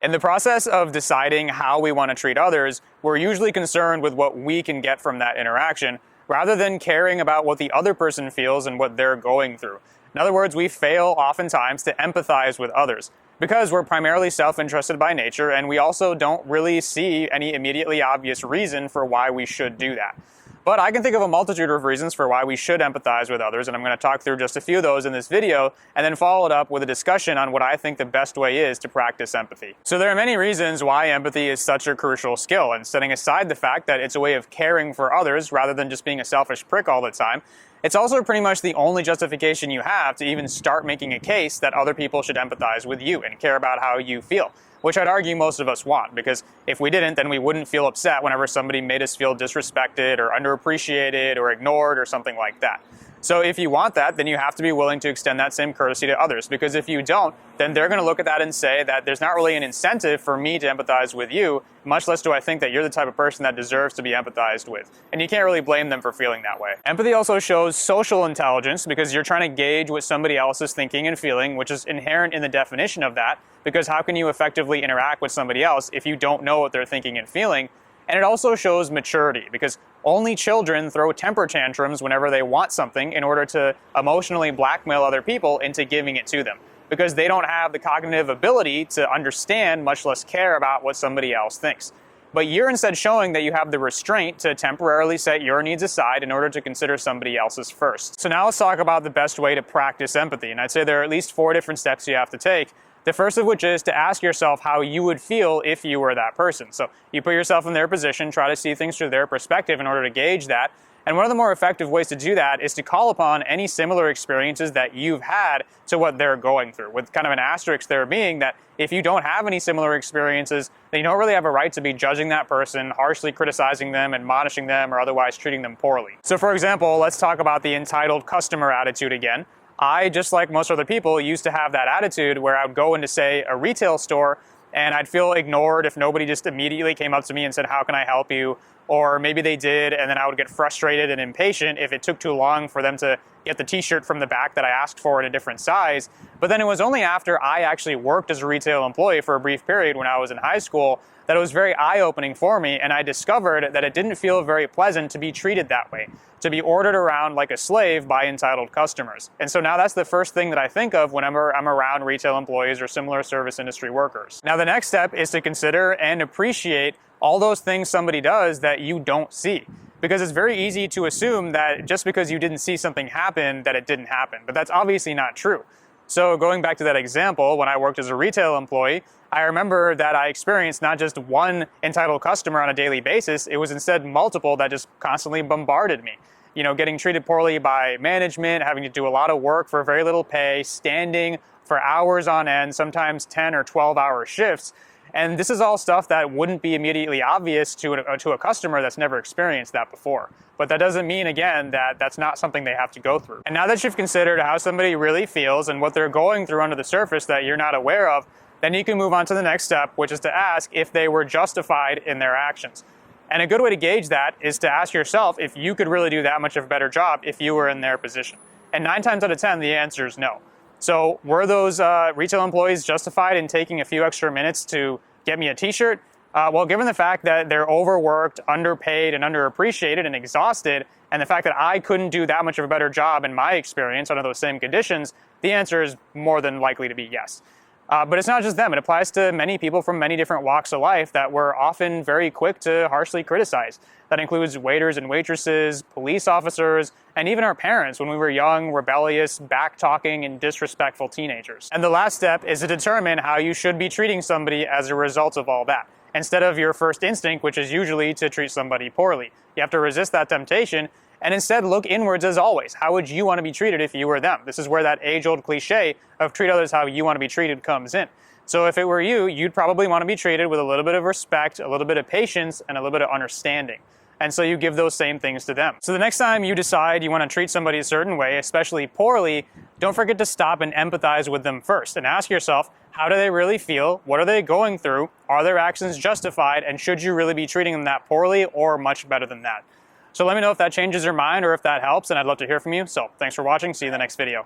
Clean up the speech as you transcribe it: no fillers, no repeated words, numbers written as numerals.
In the process of deciding how we want to treat others, we're usually concerned with what we can get from that interaction, rather than caring about what the other person feels and what they're going through. In other words, we fail oftentimes to empathize with others because we're primarily self-interested by nature, and we also don't really see any immediately obvious reason for why we should do that. But I can think of a multitude of reasons for why we should empathize with others, and I'm going to talk through just a few of those in this video, and then follow it up with a discussion on what I think the best way is to practice empathy. So there are many reasons why empathy is such a crucial skill, and setting aside the fact that it's a way of caring for others rather than just being a selfish prick all the time, it's also pretty much the only justification you have to even start making a case that other people should empathize with you and care about how you feel, which I'd argue most of us want, because if we didn't, then we wouldn't feel upset whenever somebody made us feel disrespected or underappreciated or ignored or something like that. So if you want that, then you have to be willing to extend that same courtesy to others, because if you don't, then they're going to look at that and say that there's not really an incentive for me to empathize with you, much less do I think that you're the type of person that deserves to be empathized with. And you can't really blame them for feeling that way. Empathy also shows social intelligence, because you're trying to gauge what somebody else is thinking and feeling, which is inherent in the definition of that, because how can you effectively interact with somebody else if you don't know what they're thinking and feeling? And it also shows maturity, because only children throw temper tantrums whenever they want something in order to emotionally blackmail other people into giving it to them, because they don't have the cognitive ability to understand, much less care about what somebody else thinks. But you're instead showing that you have the restraint to temporarily set your needs aside in order to consider somebody else's first. So now let's talk about the best way to practice empathy. And I'd say there are at least 4 different steps you have to take. The first of which is to ask yourself how you would feel if you were that person. So you put yourself in their position, try to see things through their perspective in order to gauge that. And one of the more effective ways to do that is to call upon any similar experiences that you've had to what they're going through, with kind of an asterisk there being that if you don't have any similar experiences, then you don't really have a right to be judging that person, harshly criticizing them, admonishing them, or otherwise treating them poorly. So for example, let's talk about the entitled customer attitude again. I, just like most other people, used to have that attitude where I would go into, say, a retail store and I'd feel ignored if nobody just immediately came up to me and said, "How can I help you?" Or maybe they did, and then I would get frustrated and impatient if it took too long for them to get the t-shirt from the back that I asked for in a different size. But then it was only after I actually worked as a retail employee for a brief period when I was in high school that it was very eye-opening for me, and I discovered that it didn't feel very pleasant to be treated that way, to be ordered around like a slave by entitled customers. And so now that's the first thing that I think of whenever I'm around retail employees or similar service industry workers. Now the next step is to consider and appreciate all those things somebody does that you don't see. Because it's very easy to assume that just because you didn't see something happen, that it didn't happen. But that's obviously not true. So going back to that example, when I worked as a retail employee, I remember that I experienced not just one entitled customer on a daily basis, it was instead multiple that just constantly bombarded me. You know, getting treated poorly by management, having to do a lot of work for very little pay, standing for hours on end, sometimes 10 or 12-hour shifts. And this is all stuff that wouldn't be immediately obvious to a customer that's never experienced that before. But that doesn't mean, again, that that's not something they have to go through. And now that you've considered how somebody really feels and what they're going through under the surface that you're not aware of, then you can move on to the next step, which is to ask if they were justified in their actions. And a good way to gauge that is to ask yourself if you could really do that much of a better job if you were in their position. And 9 times out of 10, the answer is no. So were those retail employees justified in taking a few extra minutes to get me a t-shirt? Well, given the fact that they're overworked, underpaid, and underappreciated and exhausted, and the fact that I couldn't do that much of a better job in my experience under those same conditions, the answer is more than likely to be yes. But it's not just them. It applies to many people from many different walks of life that we're often very quick to harshly criticize. That includes waiters and waitresses, police officers, and even our parents when we were young, rebellious, back-talking, and disrespectful teenagers. And the last step is to determine how you should be treating somebody as a result of all that, instead of your first instinct, which is usually to treat somebody poorly. You have to resist that temptation and instead look inwards as always. How would you want to be treated if you were them? This is where that age-old cliche of treat others how you want to be treated comes in. So if it were you, you'd probably want to be treated with a little bit of respect, a little bit of patience, and a little bit of understanding. And so you give those same things to them. So the next time you decide you want to treat somebody a certain way, especially poorly, don't forget to stop and empathize with them first and ask yourself, how do they really feel? What are they going through? Are their actions justified? And should you really be treating them that poorly or much better than that? So let me know if that changes your mind or if that helps, and I'd love to hear from you. So thanks for watching. See you in the next video.